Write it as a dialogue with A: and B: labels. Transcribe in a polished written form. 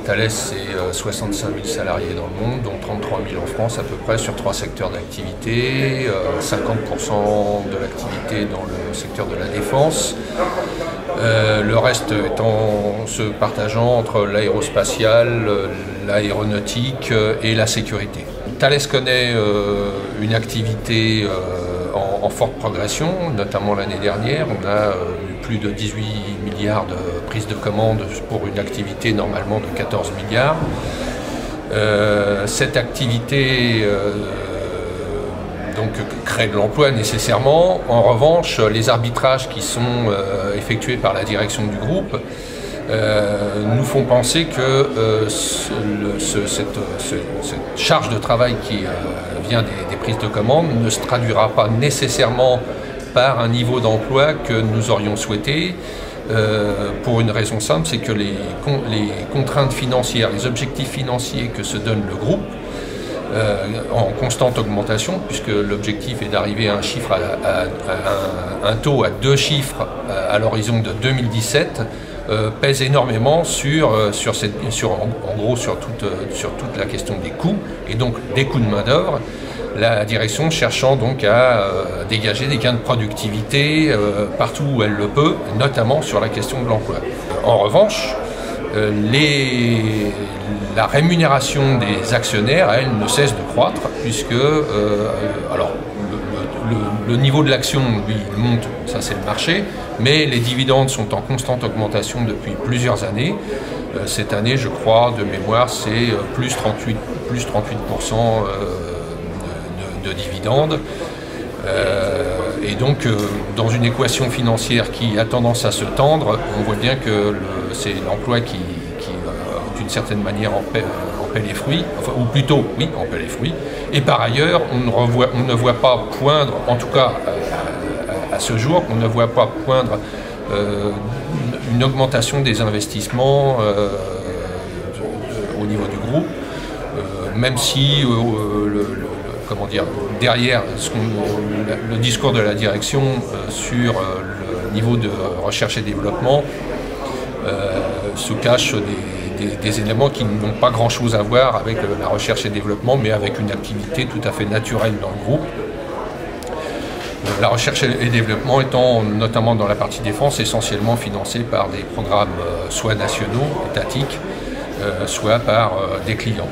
A: Thales, c'est 65 000 salariés dans le monde, dont 33 000 en France à peu près, sur 3 secteurs d'activité, 50% de l'activité dans le secteur de la défense, le reste se partageant entre l'aérospatial, l'aéronautique et la sécurité. Thales connaît une activité en forte progression, notamment l'année dernière. On a eu plus de 18 milliards de prises de commandes pour une activité normalement de 14 milliards. Cette activité donc crée de l'emploi nécessairement. En revanche, les arbitrages qui sont effectués par la direction du groupe nous font penser que cette charge de travail qui vient des prises de commandes ne se traduira pas nécessairement par un niveau d'emploi que nous aurions souhaité, pour une raison simple, c'est que les contraintes financières, les objectifs financiers que se donne le groupe, en constante augmentation, puisque l'objectif est d'arriver à un chiffre, à un taux à 2 chiffres à l'horizon de 2017, pèse énormément sur toute la question des coûts, et donc des coûts de main-d'œuvre. La direction cherchant donc à dégager des gains de productivité partout où elle le peut, notamment sur la question de l'emploi. En revanche, la rémunération des actionnaires, elle, ne cesse de croître, puisque le niveau de l'action, lui, il monte, ça c'est le marché, mais les dividendes sont en constante augmentation depuis plusieurs années. Cette année, je crois, de mémoire, c'est plus 38% de dividendes. Et donc, dans une équation financière qui a tendance à se tendre, on voit bien que c'est l'emploi qui d'une certaine manière, en paie les fruits, enfin, ou plutôt, oui, en paie les fruits. Et par ailleurs, on ne voit pas poindre, en tout cas à ce jour, on ne voit pas poindre une augmentation des investissements au niveau du groupe, même si comment dire, derrière le discours de la direction sur le niveau de recherche et développement se cachent des éléments qui n'ont pas grand-chose à voir avec la recherche et développement, mais avec une activité tout à fait naturelle dans le groupe. La recherche et développement étant, notamment dans la partie défense, essentiellement financée par des programmes soit nationaux, étatiques, soit par des clients.